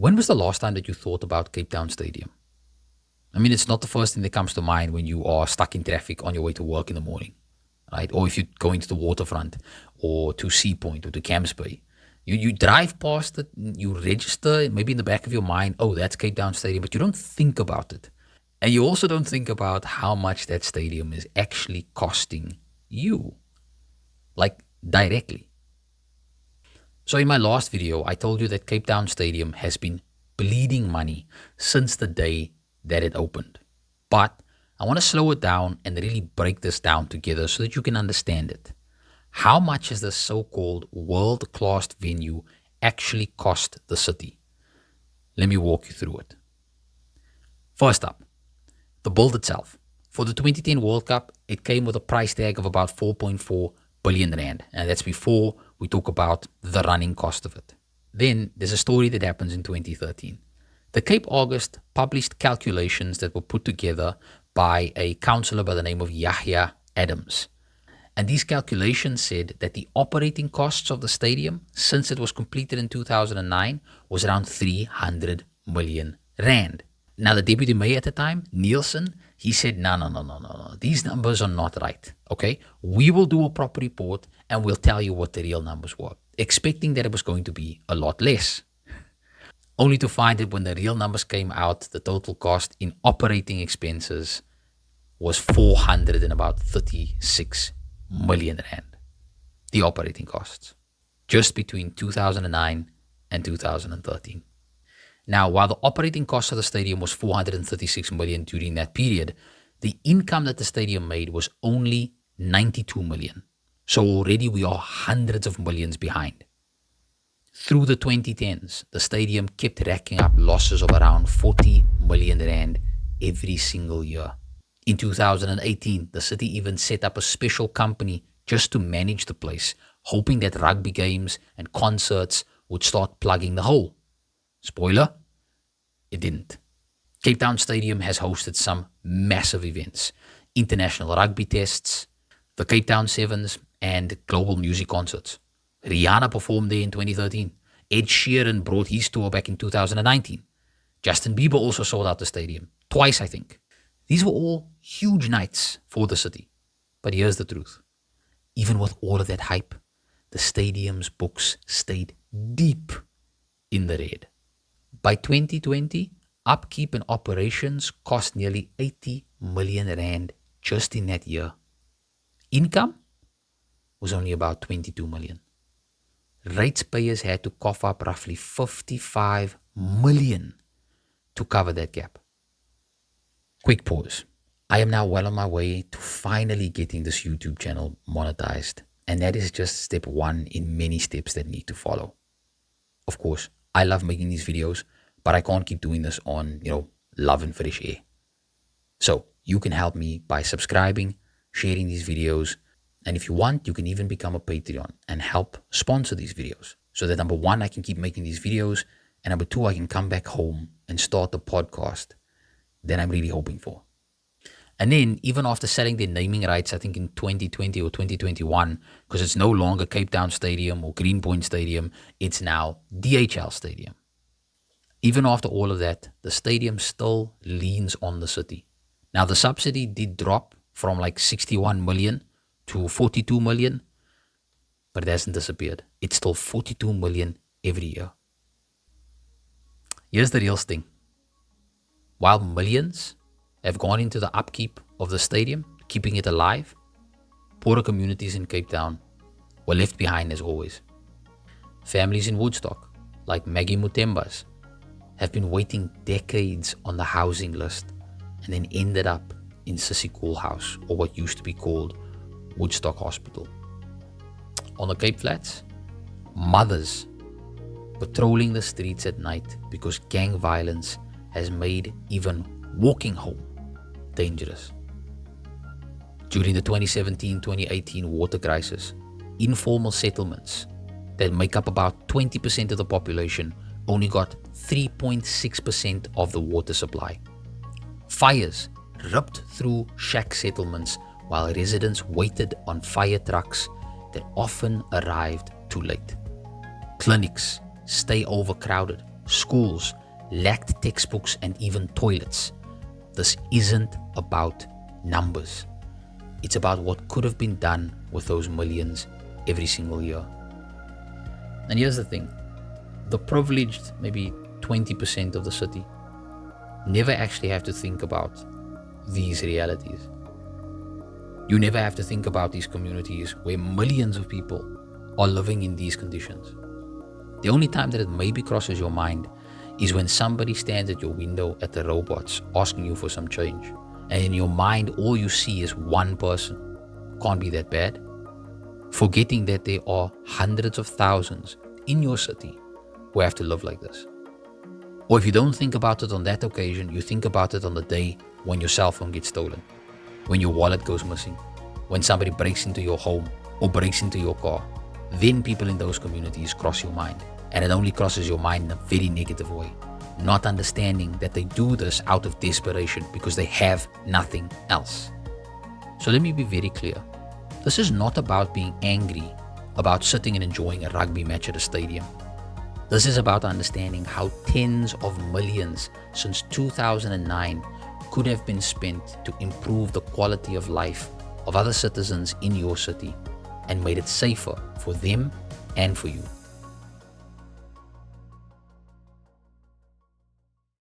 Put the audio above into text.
When was the last time that you thought about Cape Town Stadium? I mean, it's not the first thing that comes to mind when you are stuck in traffic on your way to work in the morning, right? Or if you're going to the waterfront or to Sea Point or to Camps Bay. You drive past it, you register, maybe in the back of your mind, oh, that's Cape Town Stadium, but you don't think about it. And you also don't think about how much that stadium is actually costing you, like directly. So in my last video, I told you that Cape Town Stadium has been bleeding money since the day that it opened. But I want to slow it down and really break this down together so that you can understand it. How much has this so-called world-class venue actually cost the city? Let me walk you through it. First up, the build itself. For the 2010 World Cup, it came with a price tag of about 4.4 billion rand. And that's before we talk about the running cost of it. Then there's a story that happens in 2013. The Cape August published calculations that were put together by a councillor by the name of Yahya Adams. And these calculations said that the operating costs of the stadium, since it was completed in 2009, was around 300 million rand. Now, the deputy mayor at the time, Nielsen, he said, no. These numbers are not right. Okay, we will do a proper report and we'll tell you what the real numbers were, expecting that it was going to be a lot less. Only to find that when the real numbers came out, the total cost in operating expenses was 436 million rand. The operating costs, just between 2009 and 2013. Now, while the operating cost of the stadium was 436 million during that period, the income that the stadium made was only 92 million. So already we are hundreds of millions behind. Through the 2010s, the stadium kept racking up losses of around 40 million rand every single year. In 2018, the city even set up a special company just to manage the place, hoping that rugby games and concerts would start plugging the hole. Spoiler, it didn't. Cape Town Stadium has hosted some massive events, international rugby tests, the Cape Town Sevens, and global music concerts. Rihanna performed there in 2013. Ed Sheeran brought his tour back in 2019. Justin Bieber also sold out the stadium, twice I think. These were all huge nights for the city. But here's the truth. Even with all of that hype, the stadium's books stayed deep in the red. By 2020, upkeep and operations cost nearly 80 million rand just in that year. Income was only about 22 million. Ratepayers had to cough up roughly 55 million to cover that gap. Quick pause. I am now well on my way to finally getting this YouTube channel monetized. And that is just step one in many steps that need to follow. Of course, I love making these videos, but I can't keep doing this on, love and fresh air. So you can help me by subscribing, sharing these videos. And if you want, you can even become a Patreon and help sponsor these videos. So that number one, I can keep making these videos. And number two, I can come back home and start the podcast that I'm really hoping for. And then even after selling their naming rights, I think in 2020 or 2021, because it's no longer Cape Town Stadium or Greenpoint Stadium, it's now DHL Stadium. Even after all of that, the stadium still leans on the city. Now the subsidy did drop from like 61 million to 42 million, but it hasn't disappeared. It's still 42 million every year. Here's the real sting. While millions have gone into the upkeep of the stadium, keeping it alive, poorer communities in Cape Town were left behind as always. Families in Woodstock, like Maggie Mutemba's, have been waiting decades on the housing list and then ended up in Sissy Cool House, or what used to be called Woodstock Hospital. On the Cape Flats, mothers patrolling the streets at night because gang violence has made even walking home dangerous. During the 2017-2018 water crisis, informal settlements that make up about 20% of the population only got 3.6% of the water supply. Fires ripped through shack settlements while residents waited on fire trucks that often arrived too late. Clinics stay overcrowded schools lacked textbooks and even toilets. This isn't about numbers. It's about what could have been done with those millions every single year. And here's the thing. The privileged, maybe 20% of the city, never actually have to think about these realities. You never have to think about these communities where millions of people are living in these conditions. The only time that it maybe crosses your mind is when somebody stands at your window at the robots asking you for some change. And in your mind, all you see is one person. Can't be that bad. Forgetting that there are hundreds of thousands in your city who have to live like this. Or if you don't think about it on that occasion, you think about it on the day when your cell phone gets stolen, when your wallet goes missing, when somebody breaks into your home or breaks into your car. Then people in those communities cross your mind. And it only crosses your mind in a very negative way, not understanding that they do this out of desperation because they have nothing else. So let me be very clear. This is not about being angry about sitting and enjoying a rugby match at a stadium. This is about understanding how tens of millions since 2009 could have been spent to improve the quality of life of other citizens in your city and made it safer for them and for you.